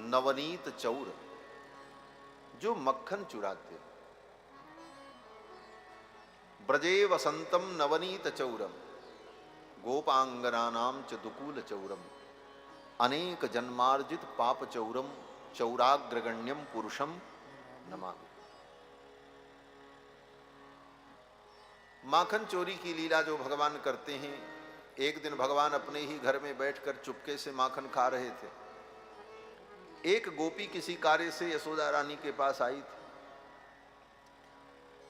नवनीत चौर, जो मक्खन चुराते। ब्रजे वसंतम नवनीत चौरम, गोपांगनानाम च दुकूल चौरम, अनेक जन्मार्जित पाप चौरम, चौराग्रगण्यम पुरुषम नमामि। माखन चोरी की लीला जो भगवान करते हैं। एक दिन भगवान अपने ही घर में बैठकर चुपके से माखन खा रहे थे। एक गोपी किसी कार्य से यशोदा रानी के पास आई थी।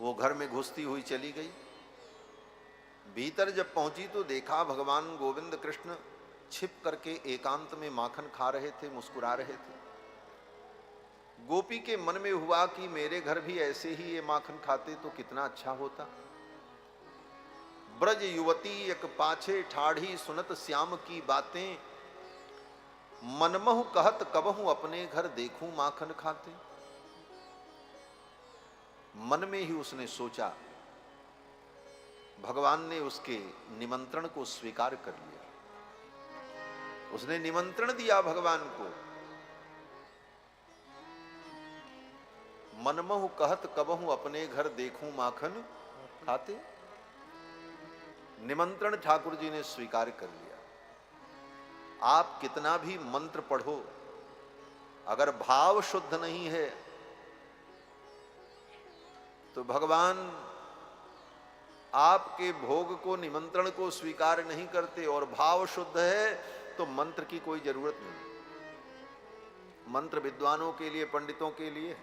वो घर में घुसती हुई चली गई। भीतर जब पहुंची तो देखा भगवान गोविंद कृष्ण छिप करके एकांत में माखन खा रहे थे, मुस्कुरा रहे थे। गोपी के मन में हुआ कि मेरे घर भी ऐसे ही ये माखन खाते तो कितना अच्छा होता। ब्रज युवती एक पाछे ठाढ़ी, सुनत श्याम की बातें, मनमहु कहत कबहू अपने घर देखूं माखन खाते। मन में ही उसने सोचा। भगवान ने उसके निमंत्रण को स्वीकार कर लिया। उसने निमंत्रण दिया भगवान को। मनमहु कहत कबहू अपने घर देखूं माखन खाते। निमंत्रण ठाकुर जी ने स्वीकार कर लिया। आप कितना भी मंत्र पढ़ो, अगर भाव शुद्ध नहीं है तो भगवान आपके भोग को, निमंत्रण को स्वीकार नहीं करते। और भाव शुद्ध है तो मंत्र की कोई जरूरत नहीं। मंत्र विद्वानों के लिए, पंडितों के लिए,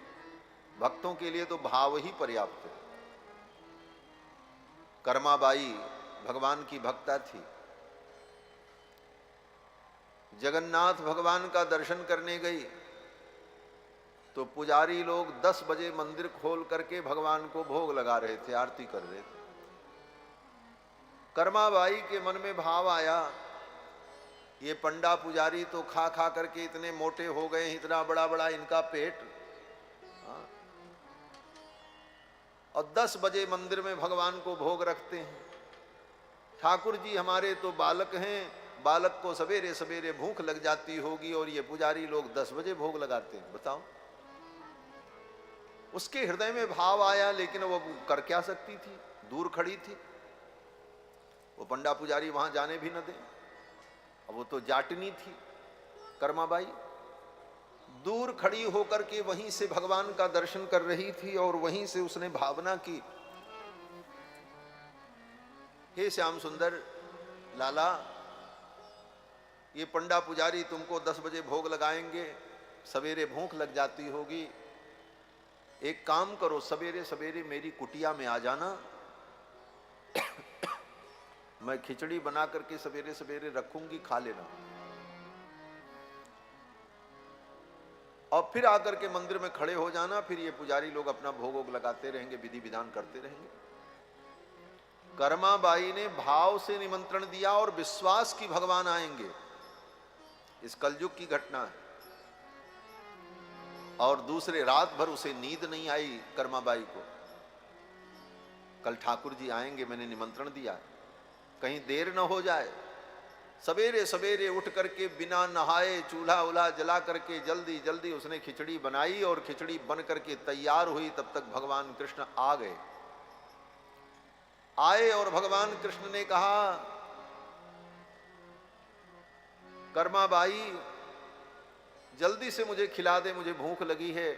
भक्तों के लिए तो भाव ही पर्याप्त है। कर्माबाई भगवान की भक्ता थी। जगन्नाथ भगवान का दर्शन करने गई तो पुजारी लोग 10 बजे मंदिर खोल करके भगवान को भोग लगा रहे थे, आरती कर रहे थे। कर्माबाई के मन में भाव आया, ये पंडा पुजारी तो खा खा करके इतने मोटे हो गए, इतना बड़ा बड़ा इनका पेट, और 10 बजे मंदिर में भगवान को भोग रखते हैं। ठाकुर जी हमारे तो बालक हैं, बालक को सवेरे सवेरे भूख लग जाती होगी और ये पुजारी लोग 10 बजे भोग लगाते हैं, बताओ। उसके हृदय में भाव आया, लेकिन वो कर क्या सकती थी, दूर खड़ी थी। वो पंडा पुजारी वहां जाने भी न दे। अब वो तो जाटनी थी कर्माबाई, दूर खड़ी होकर के वहीं से भगवान का दर्शन कर रही थी। और वहीं से उसने भावना की, हे श्याम सुंदर लाला, ये पंडा पुजारी तुमको 10 बजे भोग लगाएंगे, सवेरे भूख लग जाती होगी। एक काम करो, सवेरे सवेरे मेरी कुटिया में आ जाना। मैं खिचड़ी बना करके सवेरे सवेरे रखूंगी, खा लेना। और फिर आकर के मंदिर में खड़े हो जाना। फिर ये पुजारी लोग अपना भोग वोग लगाते रहेंगे, विधि विधान करते रहेंगे। कर्माबाई ने भाव से निमंत्रण दिया और विश्वास की भगवान आएंगे। इस कलयुग की घटना है। और दूसरे रात भर उसे नींद नहीं आई कर्माबाई को। कल ठाकुर जी आएंगे, मैंने निमंत्रण दिया, कहीं देर न हो जाए। सवेरे सवेरे उठ करके बिना नहाए चूल्हा उल्हा जला करके जल्दी जल्दी उसने खिचड़ी बनाई। और खिचड़ी बन करके तैयार हुई, तब तक भगवान कृष्ण आ गए। आए और भगवान कृष्ण ने कहा, कर्माबाई जल्दी से मुझे खिला दे, मुझे भूख लगी है।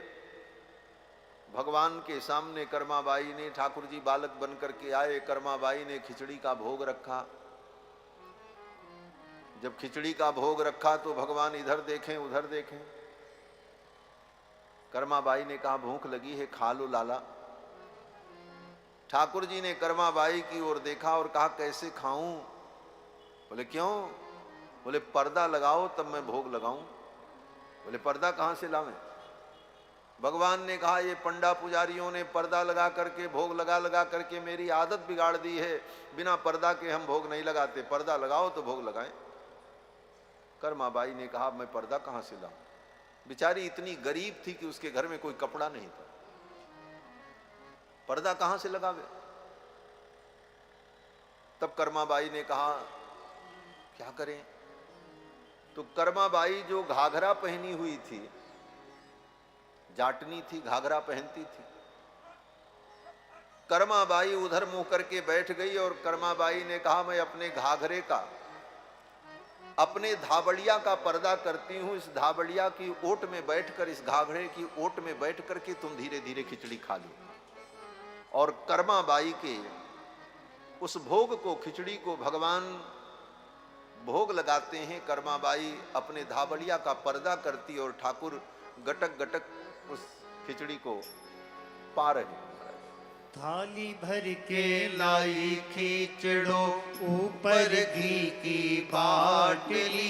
भगवान के सामने कर्माबाई ने, ठाकुर जी बालक बन करके आए, कर्माबाई ने खिचड़ी का भोग रखा। जब खिचड़ी का भोग रखा तो भगवान इधर देखें उधर देखें। कर्माबाई ने कहा, भूख लगी है, खा लो लाला। ठाकुर जी ने कर्माबाई की ओर देखा और कहा, कैसे खाऊं? बोले क्यों? बोले पर्दा लगाओ तब मैं भोग लगाऊं। बोले पर्दा कहां से लावें? भगवान ने कहा, ये पंडा पुजारियों ने पर्दा लगा करके भोग लगा करके मेरी आदत बिगाड़ दी है। बिना पर्दा के हम भोग नहीं लगाते, पर्दा लगाओ तो भोग लगाएं। कर्माबाई ने कहा, मैं पर्दा कहां से लाऊं? बेचारी इतनी गरीब थी कि उसके घर में कोई कपड़ा नहीं था, पर्दा कहां से लगावे? तब कर्माबाई ने कहा, क्या करें? तो कर्माबाई जो घाघरा पहनी हुई थी जाटनी थी, घाघरा पहनती थी। कर्माबाई उधर मुंह करके बैठ गई और कर्माबाई ने कहा मैं अपने घाघरे का, अपने धाबड़िया का पर्दा करती हूं, इस धाबड़िया की ओट में बैठकर, इस घाघरे की ओट में बैठ करके तुम धीरे धीरे खिचड़ी खा लो। और कर्माबाई के उस भोग को, खिचड़ी को भगवान भोग लगाते हैं। कर्माबाई अपने धाबड़िया का पर्दा करती और ठाकुर गटक गटक उस खिचड़ी को पा रहे। थाली भर के लाई खिचड़ो, ऊपर घी की बाटली,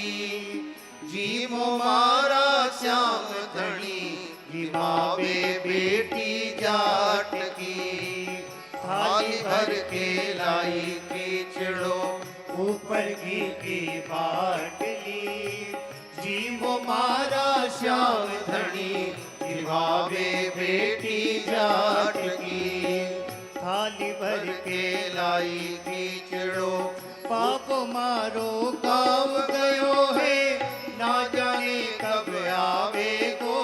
जी मारा श्याम धनी, जिमावे बेटी जाट की। थाली भर के लाई खिचड़ो, ऊपर घी की बाटली, जी मारा श्याम धनी, जिमावे बेटी जाट की। थाली भर के लाई खिचड़ो, पाप मारो गाँव गयो है, ना जाने कब आवे गो।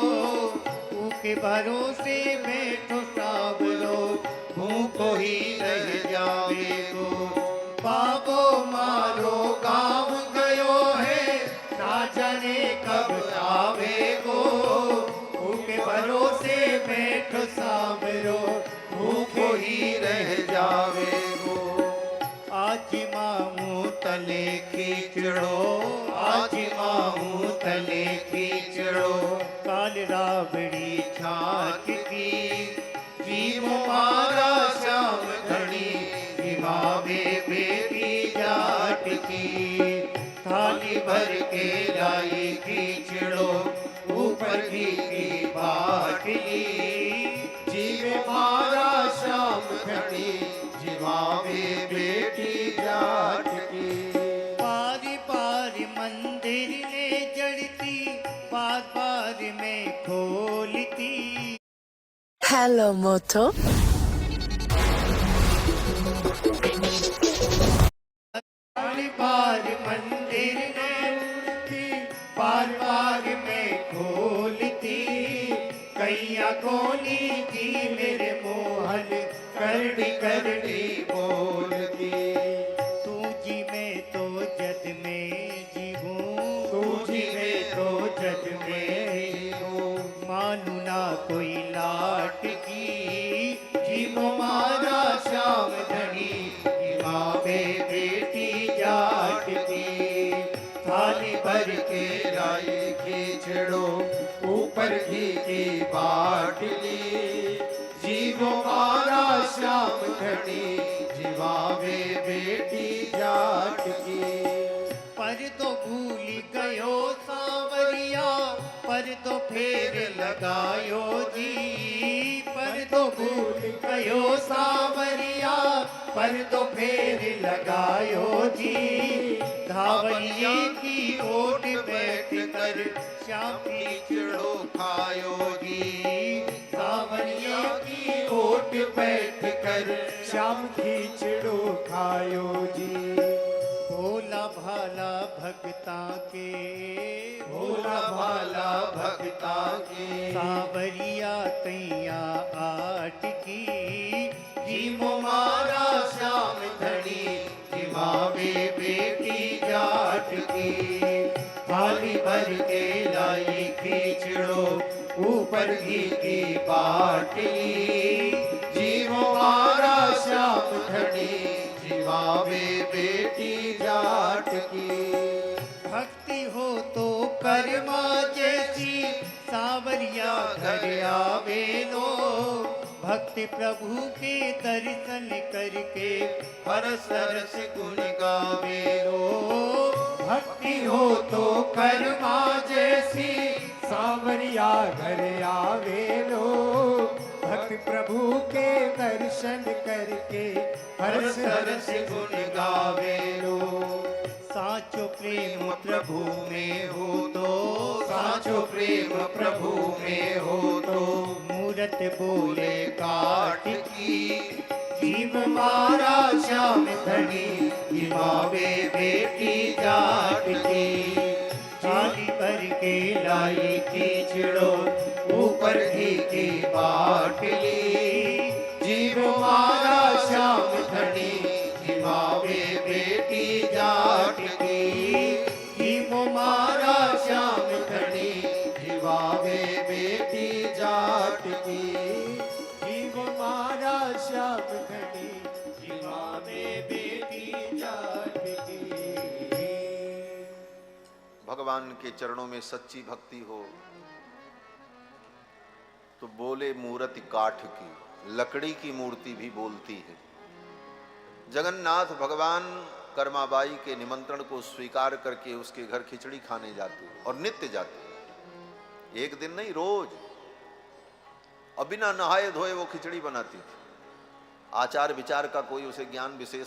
ऊके भरोसे बैठो सावरो, भूखो ही रह जावे गो। पाप मारो गाँव गयो है, ना जाने कब आवे गो। ऊके भरोसे बैठो सावरो, भूखो ही रह जावे गो। आज मामू तले खिचड़ो, आज मामू तले खिचड़ो, काल राबड़ी छाछ की, जीव मारा श्याम धनी, जिमावे बेटी जाट की। थाली भर के लाई खिचड़ो, ऊपर घी की बाटली, जीव मारा श्याम धनी, जिमावे बेटी जाट की। पारी पारी मंदिर ने जड़ती, पार पार में खोलती। Hello, Moto. पारी पार मंदिर ने जड़ती, पार पार में खोलती। कैया कोली थी मेरे मोहन, करड़ी करड़ी बोलती। तू जी में तो जद में जीवूं, तू जी में तो जद में जीवूं। मानू ना कोई लाट की, जीव मारा श्याम धनी, जिमावे बेटी जाट की। थाली भर के लाई खिचड़ो, ऊपर घी की बाटली, जीव मारा श्याम धनी, जिमावे बेटी जाट की। पर तो भूल गयो सांवरिया, पर तो फेर लगायो जी। पर तो भूल गयो सांवरिया, पर तो फेर लगायो जी। धावरिया की ओट बैठ कर, श्याम खिचड़ो खायो जी। धावरिया की ओट बैठ कर, श्याम खिचड़ो खायो जी। भोला भाला भगता के, भोला भाला भगता के, सांवरिया तैया आट की, जीव मारा श्याम धनी, जिमावे बेटी जाट की। थाली भर के लाई खिचड़ो, ऊपर घी की बाटली, जीव मारा श्याम धनी, जिमावे बेटी जाट की। भक्ति हो तो कर्मा जैसी, सांवरिया घर आवे लो। भक्ति प्रभु के दर्शन करके, हरस हरस गुण गावे लो। भक्ति हो तो कर्मा जैसी, सांवरिया घर आवे लो। भक्ति प्रभु के दर्शन करके, हरस हरस गुण गावे लो। साचो प्रेम प्रभु में हो तो, साचो प्रेम प्रभु में हो तो, मूरत बोले काट की, जीव मारा श्याम धनी, जिमावे बेटी जाट की। थाली भर के लाई खिचड़ो, ऊपर पर घी की बाटली, जीव मारा श्याम धनी, जिमावे बेटी जाट की। जीव मारा श्याम धनी, जिमावे बेटी जाट की। जीव मारा श्याम धनी, जिमावे बेटी जाट की। भगवान के चरणों में सच्ची भक्ति हो तो बोले मूर्ति काठ की, लकड़ी की मूर्ति भी बोलती है। जगन्नाथ भगवान कर्माबाई के निमंत्रण को स्वीकार करके उसके घर खिचड़ी खाने जाते और नित्य जाते, एक दिन नहीं रोज। और बिना नहाए धोए वो खिचड़ी बनाती थी। आचार विचार का कोई उसे ज्ञान विशेष